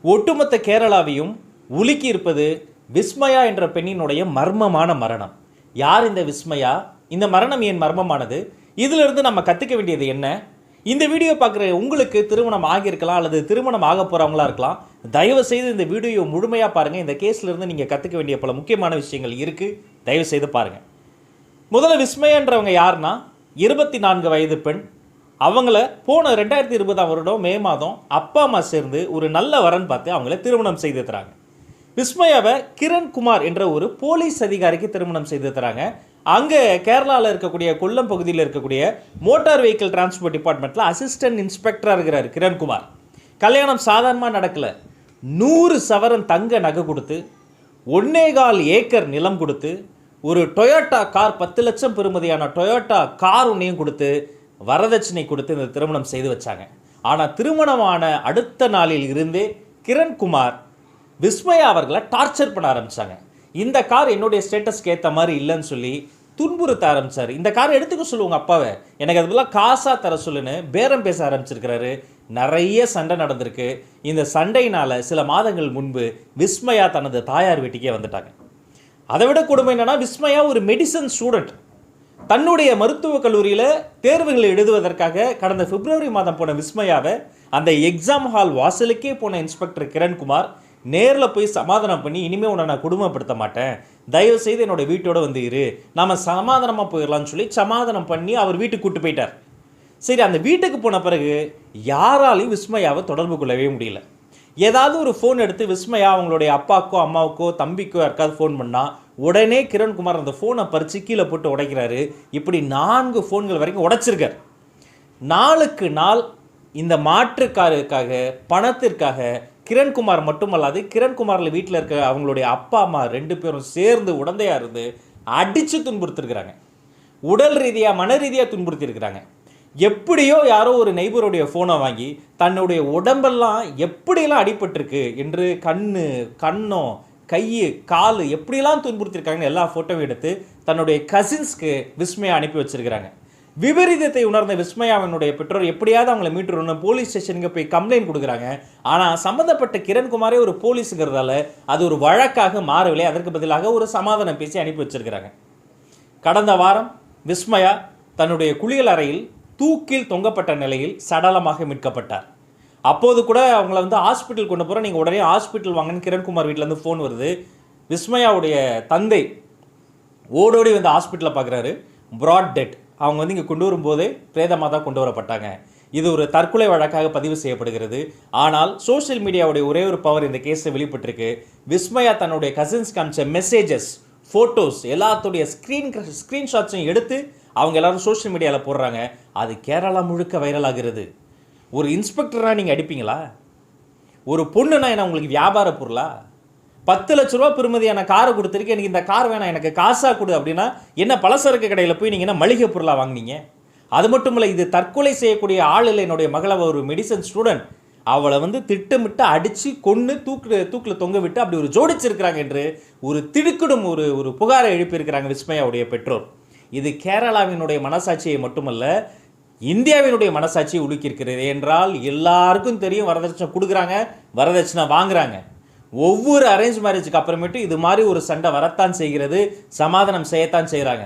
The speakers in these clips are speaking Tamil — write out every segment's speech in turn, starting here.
ஒட்டுமொத்த கேரளாவையும் உலுக்கி இருப்பது விஸ்மயா என்ற பெண்ணினுடைய மர்மமான மரணம். யார் இந்த விஸ்மயா? இந்த மரணம் ஏன் மர்மமானது? இதிலிருந்து நம்ம கற்றுக்க வேண்டியது என்ன? இந்த வீடியோ பார்க்குற உங்களுக்கு திருமணம் ஆகியிருக்கலாம் அல்லது திருமணம் ஆக போகிறவங்களா இருக்கலாம். தயவு செய்து இந்த வீடியோ முழுமையாக பாருங்கள். இந்த கேஸ்லேருந்து நீங்கள் கற்றுக்க வேண்டிய பல முக்கியமான விஷயங்கள் இருக்குது. தயவு செய்து பாருங்கள். முதல்ல விஸ்மயன்றவங்க யாருன்னா 24 வயது பெண். அவங்கள போன 2020ஆம் வருடம் மே மாதம் அப்பா அம்மா சேர்ந்து ஒரு நல்ல வரன் பார்த்து அவங்கள திருமணம் செய்து தராங்க. விஸ்மயாவை கிரண் குமார் என்ற ஒரு போலீஸ் அதிகாரிக்கு திருமணம் செய்து தராங்க. அங்கே கேரளாவில் இருக்கக்கூடிய கொல்லம் பகுதியில் இருக்கக்கூடிய மோட்டார் வெஹிக்கிள் டிரான்ஸ்போர்ட் டிபார்ட்மெண்ட்டில் அசிஸ்டன்ட் இன்ஸ்பெக்டராக இருக்கிறார் கிரண் குமார். கல்யாணம் சாதாரணமாக நடக்கலை. 100 சவரன் தங்க நகை கொடுத்து 1.25 ஏக்கர் நிலம் கொடுத்து ஒரு டொயோட்டா கார் 10 லட்சம் பெறுமதியான டொயோட்டா கார் ஒன்றையும் கொடுத்து வரதட்சணை கொடுத்து இந்த திருமணம் செய்து வச்சாங்க. ஆனால் திருமணமான அடுத்த நாளில் இருந்தே கிரண் குமார் விஸ்மயா அவர்களை டார்ச்சர் பண்ண ஆரம்பித்தாங்க. இந்த கார் என்னுடைய ஸ்டேட்டஸ்க்கு ஏற்ற மாதிரி இல்லைன்னு சொல்லி துன்புறுத்த ஆரம்பித்தார். இந்த காரை எடுத்துக்க சொல்லுவாங்க அப்பாவை, எனக்கு அதுலாம் காசாக தர சொல்லுன்னு பேரம் பேச ஆரம்பிச்சிருக்கிறாரு. நிறைய சண்டை நடந்திருக்கு. இந்த சண்டையினால் சில மாதங்கள் முன்பு விஸ்மயா தனது தாயார் வீட்டுக்கே வந்துட்டாங்க. அதை விட கொடுமை என்னன்னா, விஸ்மயா ஒரு மெடிசன் ஸ்டூடெண்ட். தன்னுடைய மருத்துவக் கல்லூரியில் தேர்வுகளை எழுதுவதற்காக கடந்த பிப்ரவரி மாதம் போன விஸ்மயாவை அந்த எக்ஸாம் ஹால் வாசலுக்கே போன இன்ஸ்பெக்டர் கிரண்குமார் நேரில் போய் சமாதானம் பண்ணி, இனிமேல் உன்னை நான் கொடுமைப்படுத்த மாட்டேன், தயவு செய்து என்னோட வீட்டோட வந்து இரு, நாம் சமாதானமாக போயிடலான்னு சொல்லி சமாதானம் பண்ணி அவர் வீட்டுக்கு கூப்பிட்டு போயிட்டார். சரி, அந்த வீட்டுக்கு போன பிறகு யாராலையும் விஸ்மயாவை தொடர்பு கொள்ளவே முடியல. ஏதாவது ஒரு ஃபோன் எடுத்து விஸ்மயா அவங்களுடைய அப்பாவுக்கோ அம்மாவுக்கோ தம்பிக்கோ யாருக்காவது ஃபோன் பண்ணால் உடனே கிரண்குமார் அந்த ஃபோனை பறித்து கீழே போட்டு உடைக்கிறாரு. இப்படி 4 ஃபோன்கள் வரைக்கும் உடைச்சிருக்கார். நாளுக்கு நாள் இந்த மாற்றுக்காருக்காக பணத்திற்காக கிரண்குமார் மட்டுமல்லாது கிரண்குமாரில் வீட்டில் இருக்க அவங்களுடைய அப்பா அம்மா 2 பேரும் சேர்ந்து உடந்தையாக இருந்து அடித்து துன்புறுத்திருக்கிறாங்க. உடல் ரீதியாக மன ரீதியாக துன்புறுத்தியிருக்கிறாங்க. எப்படியோ யாரோ ஒரு நெய்பருடைய ஃபோனை வாங்கி தன்னுடைய உடம்பெல்லாம் எப்படியெல்லாம் அடிபட்டிருக்கு என்று கண்ணம் கை கால் எப்படியெல்லாம் துன்புறுத்திருக்காங்கன்னு எல்லா ஃபோட்டோவும் எடுத்து தன்னுடைய கசின்ஸ்க்கு விஸ்மயா அனுப்பி வச்சிருக்கிறாங்க. விபரீதத்தை உணர்ந்த விஸ்மயாவினுடைய பெற்றோர் எப்படியாவது அவங்களை மீட்டுறணும் போலீஸ் ஸ்டேஷனுக்கு போய் கம்ப்ளைண்ட் கொடுக்குறாங்க. ஆனால் சம்மந்தப்பட்ட கிரண்குமாரே ஒரு போலீஸுங்கிறதால அது ஒரு வழக்காக மாறவில்லை. அதற்கு பதிலாக ஒரு சமாதானம் பேசி அனுப்பி வச்சிருக்கிறாங்க. கடந்த வாரம் விஸ்மயா தன்னுடைய குளியல் அறையில் தூக்கில் தொங்கப்பட்ட நிலையில் சடலமாக மீட்கப்பட்டார். அப்போது கூட அவங்கள ஹாஸ்பிட்டல் கொண்டு போகிறோம், நீங்கள் உடனே ஹாஸ்பிட்டல் வாங்கன்னு கிரண்குமார் வீட்டிலேருந்து ஃபோன் வருது. விஸ்மயாவுடைய தந்தை ஓடோடி ஹாஸ்பிட்டலில் பார்க்குறாரு. Brought dead. அவங்க இங்கே கொண்டு வரும்போதே பிரேதமாக தான் கொண்டு வரப்பட்டாங்க. இது ஒரு தற்கொலை வழக்காக பதிவு செய்யப்படுகிறது. ஆனால் சோஷியல் மீடியாவுடைய ஒரே ஒரு பவர் இந்த கேஸை வெளிப்பட்டிருக்கு. விஸ்மயா தன்னுடைய கசின்ஸ் காமிச்ச மெசேஜஸ், ஃபோட்டோஸ் எல்லாத்துடைய ஸ்க்ரீன்ஷாட்ஸையும் எடுத்து அவங்க எல்லாரும் சோஷியல் மீடியாவில் போடுறாங்க. அது கேரளா முழுக்க வைரல் ஆகிறது. ஒரு இன்ஸ்பெக்டராக நீங்கள் அடிப்பீங்களா? ஒரு பொண்ணுனா என்ன உங்களுக்கு வியாபார பொருளா? 10 லட்ச ரூபா பெறுமதியான காரை கொடுத்துருக்கு, எனக்கு இந்த கார் வேணாம், எனக்கு காசாக கொடு அப்படின்னா என்ன பலசரக்கு கடையில் போய் நீங்கள் என்ன மளிகை பொருளாக வாங்கினீங்க? அது மட்டும் இல்லை, இது தற்கொலை செய்யக்கூடிய ஆள் இல்லை. என்னுடைய மகளை ஒரு மெடிசன் ஸ்டூடெண்ட், அவளை திட்டமிட்டு அடித்து கொன்று தூக்கில் தொங்க விட்டு அப்படி ஒரு ஜோடிச்சிருக்கிறாங்க என்று ஒரு திடுக்கிடும் ஒரு புகாரை எழுப்பியிருக்கிறாங்க விஸ்மயாவுடைய பெற்றோர். இது கேரளாவினுடைய மனசாட்சியை மட்டுமல்ல, இந்தியாவினுடைய மனசாட்சியை உலுக்கியிருக்கிறது. என்றால் எல்லாருக்கும் தெரியும், வரதட்சணை கொடுக்குறாங்க, வரதட்சணை வாங்குறாங்க. ஒவ்வொரு அரேஞ்ச் மேரேஜுக்கு அப்புறமேட்டு இது மாதிரி ஒரு சண்டை வரத்தான் செய்கிறது, சமாதானம் செய்யத்தான் செய்கிறாங்க.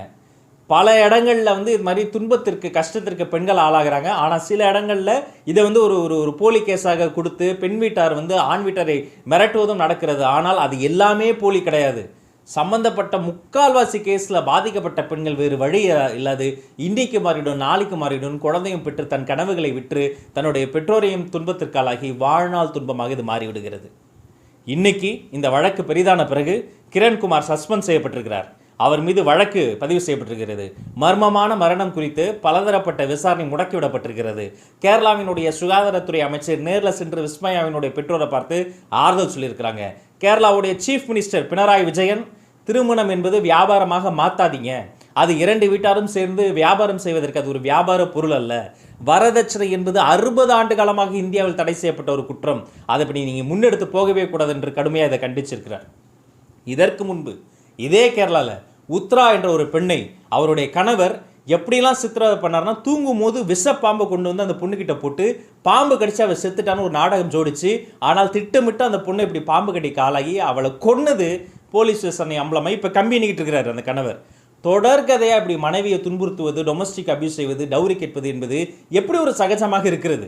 பல இடங்களில் இது மாதிரி துன்பத்திற்கு கஷ்டத்திற்கு பெண்கள் ஆளாகிறாங்க. ஆனால் சில இடங்களில் இதை ஒரு போலி கேஸாக கொடுத்து பெண் வீட்டார் ஆண் வீட்டாரை மிரட்டுவதும் நடக்கிறது. ஆனால் அது எல்லாமே போலி கிடையாது. சம்பந்தப்பட்ட முக்கால்வாசி கேஸில் பாதிக்கப்பட்ட பெண்கள் வேறு வழி இல்லாது இன்றைக்கு மாறிடும், நாளைக்கு மாறிடும், குழந்தையும் பெற்று தன் கனவுகளை விற்று தன்னுடைய பெற்றோரையும் துன்பத்திற்காலாகி வாழ்நாள் துன்பமாக இது மாறிவிடுகிறது. இன்னைக்கு இந்த வழக்கு பெரிதான பிறகு கிரண்குமார் சஸ்பெண்ட் செய்யப்பட்டிருக்கிறார். அவர் மீது வழக்கு பதிவு செய்யப்பட்டிருக்கிறது. மர்மமான மரணம் குறித்து பலதரப்பட்ட விசாரணை முடக்கிவிடப்பட்டிருக்கிறது. கேரளாவினுடைய சுகாதாரத்துறை அமைச்சர் நேரில் சென்று விஸ்மயாவினுடைய பெற்றோரை பார்த்து ஆறுதல் சொல்லியிருக்கிறாங்க. கேரளாவுடைய சீஃப் மினிஸ்டர் பினராயி விஜயன், திருமணம் என்பது வியாபாரமாக மாற்றாதீங்க, அது 2 வீட்டாரும் சேர்ந்து வியாபாரம் செய்வதற்கு அது ஒரு வியாபார பொருள் அல்ல, வரதட்சணை என்பது 60 ஆண்டு காலமாக இந்தியாவில் தடை செய்யப்பட்ட ஒரு குற்றம், அதை பற்றி நீங்கள் முன்னெடுத்து போகவே கூடாது என்று கடுமையாக இதை கண்டிச்சிருக்கிறார். இதற்கு முன்பு இதே கேரளாவில் உத்ரா என்ற ஒரு பெண்ணை அவருடைய கணவர் எப்படிலாம் சித்திரவதை பண்ணார்னா, தூங்கும் போது விஷ பாம்பை கொண்டு வந்து அந்த பொண்ணுக்கிட்ட போட்டு பாம்பு கடிச்சு அவள் செத்துட்டான்னு ஒரு நாடகம் ஜோடிச்சு, ஆனால் திட்டமிட்டு அந்த பொண்ணை இப்படி பாம்பு கடிக்கு ஆளாகி அவளை கொன்னது போலீஸ் விசாரணை அம்பலமாக இப்போ கம்பி எண்ணிக்கிட்டு இருக்கிறார் அந்த கணவர். தொடர்கதையாக இப்படி மனைவியை துன்புறுத்துவது, டொமஸ்டிக் அபியூஸ் செய்வது, டவுரி கேட்பது என்பது எப்படி ஒரு சகஜமாக இருக்கிறது?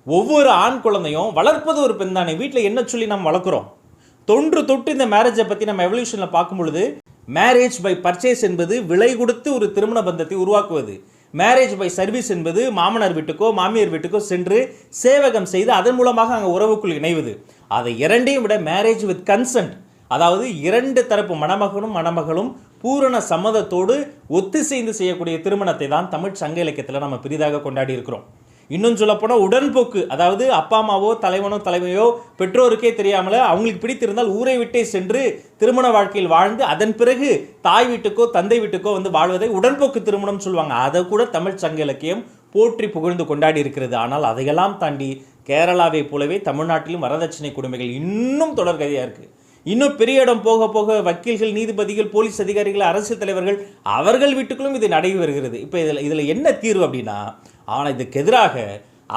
ஒவ்வொரு ஆண் குழந்தையும் வளர்ப்பது ஒரு பெண் தானே. வீட்டில் என்ன சொல்லி நம்ம வளர்க்குறோம்? தொன்று தொட்டு இந்த மேரேஜை பற்றி நம்ம எவல்யூஷனில் பார்க்கும் பொழுது, மேரேஜ் பை பர்ச்சேஸ் என்பது விலை கொடுத்து ஒரு திருமண பந்தத்தை உருவாக்குவது. மேரேஜ் பை சர்வீஸ் என்பது மாமனார் வீட்டுக்கோ மாமியார் வீட்டுக்கோ சென்று சேவகம் செய்து அதன் மூலமாக அங்கே உறவுக்குள் இணைவது. அதை இரண்டையும் விட மேரேஜ் வித் கன்சென்ட், அதாவது இரண்டு தரப்பு மணமகனும் மணமகளும் பூரண சம்மதத்தோடு ஒத்திசைந்து செய்யக்கூடிய திருமணத்தை தான் தமிழ் சங்க இலக்கியத்தில் நம்ம பெரிதாக கொண்டாடி இருக்கிறோம். இன்னும் சொல்லப்போனால் உடன்போக்கு, அதாவது அப்பா அம்மாவோ தலைவனோ தலைமையோ பெற்றோருக்கே தெரியாமல் அவங்களுக்கு பிடித்திருந்தால் ஊரை விட்டே சென்று திருமண வாழ்க்கையில் வாழ்ந்து அதன் பிறகு தாய் வீட்டுக்கோ தந்தை வீட்டுக்கோ வந்து வாழ்வதை உடன்போக்கு திருமணம் சொல்லுவாங்க. அதை கூட தமிழ் சங்க இலக்கியம் போற்றி புகழ்ந்து கொண்டாடி இருக்கிறது. ஆனால் அதையெல்லாம் தாண்டி கேரளாவை போலவே தமிழ்நாட்டிலும் வரதட்சணை கொடுமைகள் இன்னும் தொடர்கதையாக இருக்குது. இன்னும் பெரிய இடம் போக போக வக்கீல்கள், நீதிபதிகள், போலீஸ் அதிகாரிகள், அரசியல் தலைவர்கள் அவர்கள் வீட்டுக்குள்ளும் இது நடைபெறுகிறது வருகிறது. இப்போ இதில் என்ன தீர்வு அப்படின்னா, ஆனால் இதுக்கு எதிராக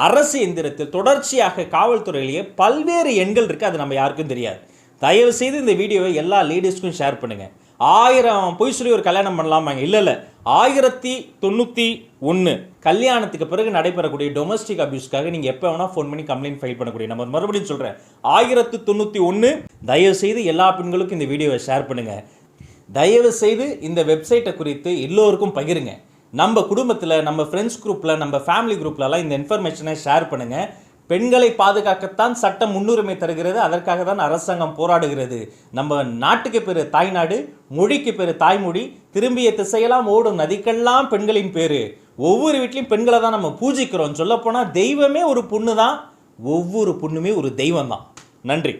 அரசு எந்திரத்தில் தொடர்ச்சியாக காவல்துறையிலேயே பல்வேறு எண்கள் இருக்குது. அது நம்ம யாருக்கும் தெரியாது. தயவு செய்து இந்த வீடியோவை எல்லா லேடிஸ்க்கும் ஷேர் பண்ணுங்கள். 1000 பொய் சொல்லி ஒரு கல்யாணம் பண்ணலாமாங்க? இல்லை 1091 கல்யாணத்துக்கு பிறகு நடைபெறக்கூடிய டொமஸ்டிக் அபியூஸ்க்காக நீங்கள் எப்போ வேணால் ஃபோன் பண்ணி கம்ப்ளைண்ட் ஃபைல் பண்ணக்கூடிய, நம்ம மறுபடியும் சொல்கிறேன் 1091. தயவு செய்து எல்லா பெண்களுக்கும் இந்த வீடியோவை ஷேர் பண்ணுங்கள். தயவு செய்து இந்த வெப்சைட்டை குறித்து எல்லோருக்கும் பகிருங்க. நம்ம குடும்பத்தில், நம்ம ஃப்ரெண்ட்ஸ் குரூப்பில், நம்ம ஃபேமிலி குரூப்லலாம் இந்த இன்ஃபர்மேஷனை ஷேர் பண்ணுங்கள். பெண்களை பாதுகாக்கத்தான் சட்டம் முன்னுரிமை தருகிறது. அதற்காக தான் அரசாங்கம் போராடுகிறது. நம்ம நாட்டுக்கு பேர் தாய்நாடு, மொழிக்கு பேர் தாய்மொழி. திரும்பிய திசையெல்லாம் ஓடும் நதிக்கெல்லாம் பெண்களின் பேர். ஒவ்வொரு வீட்லையும் பெண்களை தான் நம்ம பூஜிக்கிறோம். சொல்லப்போனால் தெய்வமே ஒரு பொண்ணு தான். ஒவ்வொரு பொண்ணுமே ஒரு தெய்வம் தான். நன்றி.